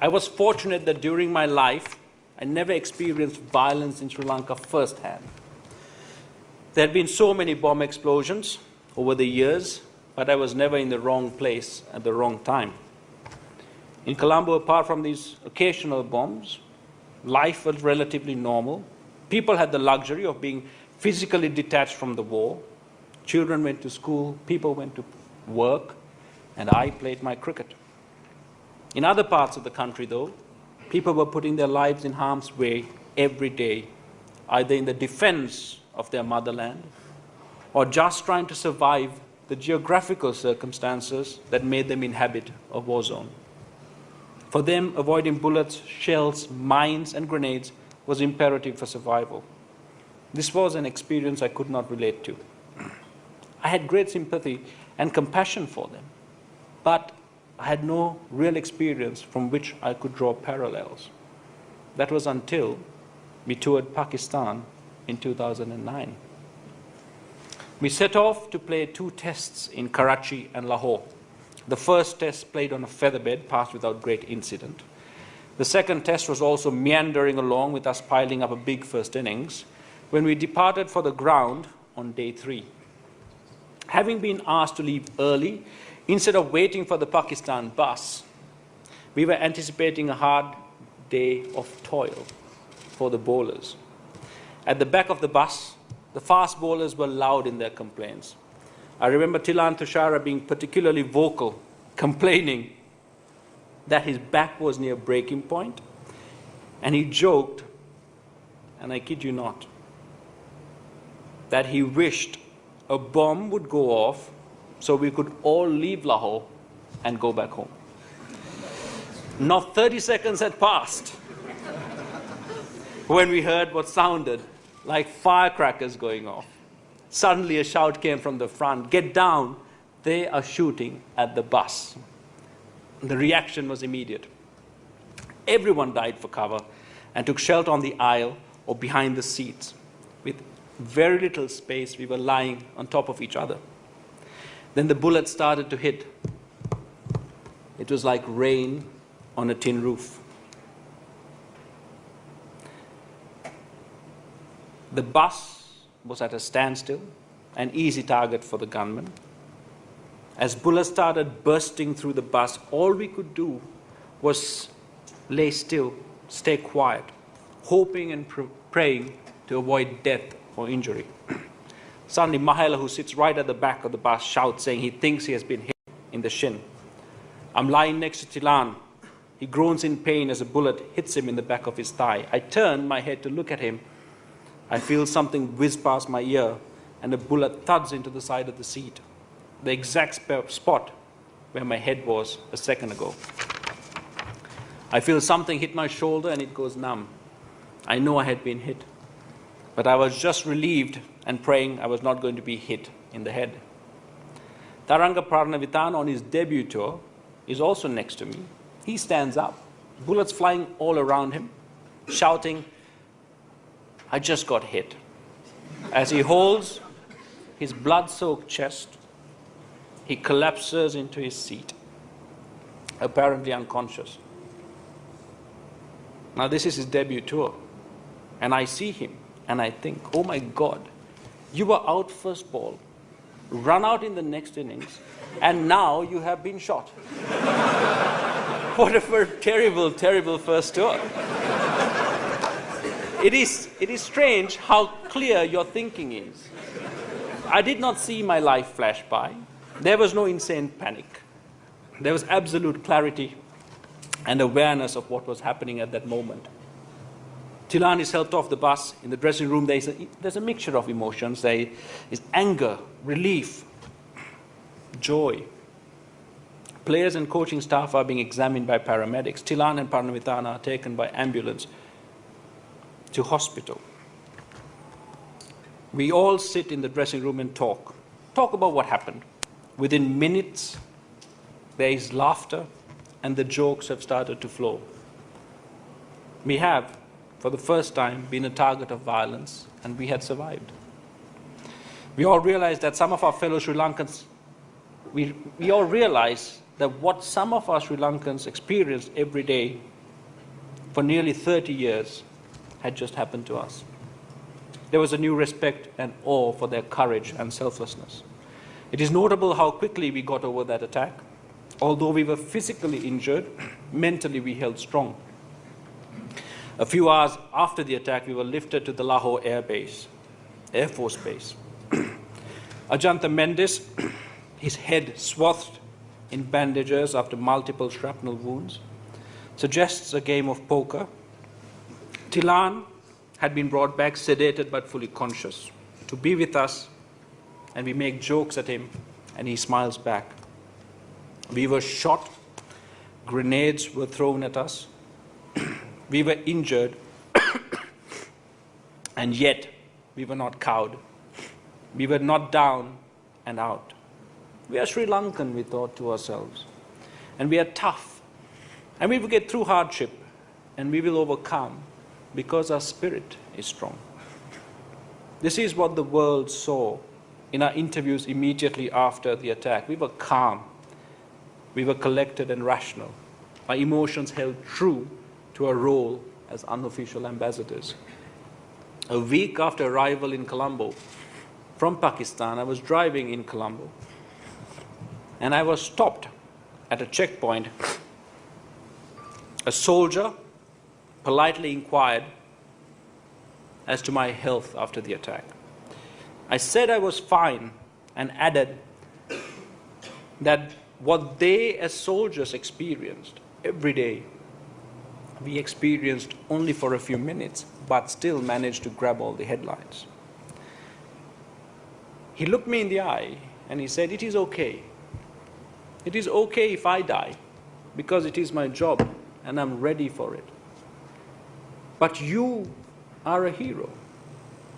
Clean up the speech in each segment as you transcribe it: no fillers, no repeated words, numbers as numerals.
I was fortunate that during my life, I never experienced violence in Sri Lanka firsthand. There had been so many bomb explosions over the years, but I was never in the wrong place at the wrong time. In Colombo, apart from these occasional bombs, life was relatively normal. People had the luxury of being physically detached from the war. Children went to school, people went to work, and I played my cricket. In other parts of the country, though, people were putting their lives in harm's way every day, either in the defense of their motherland or just trying to survive the geographical circumstances that made them inhabit a war zone. For them, avoiding bullets, shells, mines, and grenades was imperative for survival. This was an experience I could not relate to. I had great sympathy and compassion for them, but I had no real experience from which I could draw parallels. That was until we toured Pakistan in 2009. We set off to play 2 tests in Karachi and Lahore. The first test, played on a featherbed, passed without great incident. The second test was also meandering along, with us piling up a big first innings, when we departed for the ground on day 3. Having been asked to leave early, instead of waiting for the Pakistan bus, we were anticipating a hard day of toil for the bowlers. At the back of the bus, the fast bowlers were loud in their complaints. I remember Tilan Tushara being particularly vocal, complaining that his back was near breaking point, and he joked, and I kid you not, that he wished a bomb would go off so we could all leave Lahore and go back home. Not 30 seconds had passed when we heard what sounded like firecrackers going off. Suddenly a shout came from the front, "Get down, they are shooting at the bus." The reaction was immediate. Everyone dived for cover and took shelter on the aisle or behind the seats. With very little space, we were lying on top of each other. Then the bullets started to hit. It was like rain on a tin roof. The bus was at a standstill, an easy target for the gunmen. As bullets started bursting through the bus, all we could do was lay still, stay quiet, hoping and praying to avoid death or injury. Suddenly, Mahela, who sits right at the back of the bus, shouts, saying he thinks he has been hit in the shin. I'm lying next to Tilan. He groans in pain as a bullet hits him in the back of his thigh. I turn my head to look at him. I feel something whiz past my ear, and a bullet thuds into the side of the seat, the exact spot where my head was a second ago. I feel something hit my shoulder and it goes numb. I know I had been hit, but I was just relieved and praying I was not going to be hit in the head. Taranga Pranavitana, on his debut tour, is also next to me. He stands up, bullets flying all around him, shouting, I just got hit. As he holds his blood-soaked chest, he collapses into his seat, apparently unconscious. Now this is his debut tour, and I see him and I think, oh my God, you were out first ball, run out in the next innings, and now you have been shot. What a terrible, terrible first tour. It is strange how clear your thinking is. I did not see my life flash by. There was no insane panic. There was absolute clarity and awareness of what was happening at that moment. Tilan is helped off the bus. In the dressing room, there's a mixture of emotions. There is anger, relief, joy. Players and coaching staff are being examined by paramedics. Tilan and Pranavitana are taken by ambulance to hospital. We all sit in the dressing room and talk about what happened. Within minutes, there is laughter and the jokes have started to flow. We have, for the first time, been a target of violence, and we had survived. We all realize that some of our fellow Sri Lankans, we all realize that what some of our Sri Lankans experience every day for nearly 30 years had just happened to us. There was a new respect and awe for their courage and selflessness. It is notable how quickly we got over that attack. Although we were physically injured, mentally we held strong. A few hours after the attack, we were lifted to the Lahore Air Force Base. Ajanta Mendes, his head swathed in bandages after multiple shrapnel wounds, suggests a game of poker. Tilan had been brought back sedated but fully conscious to be with us, and we make jokes at him and he smiles back. We were shot, grenades were thrown at us, we were injured, and yet we were not cowed. We were not down and out. We are Sri Lankan, we thought to ourselves, and we are tough, and we will get through hardship, and we will overcome because our spirit is strong. This is what the world saw in our interviews immediately after the attack. We were calm, we were collected and rational. Our emotions held true to our role as unofficial ambassadors. A week after arrival in Colombo from Pakistan, I was driving in Colombo and I was stopped at a checkpoint. A soldier politely inquired as to my health after the attack. I said I was fine and added that what they as soldiers experienced every day, we experienced only for a few minutes, but still managed to grab all the headlines. He looked me in the eye and he said, "It is okay. It is okay if I die, because it is my job and I'm ready for it. But you are a hero,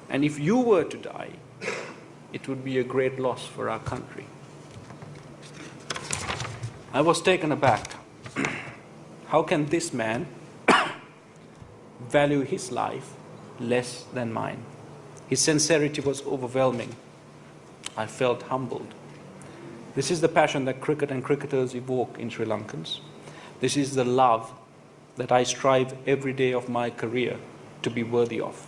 and if you were to die, it would be a great loss for our country." I was taken aback. How can this man value his life less than mine? His sincerity was overwhelming. I felt humbled. This is the passion that cricket and cricketers evoke in Sri Lankans. This is the love that I strive every day of my career to be worthy of.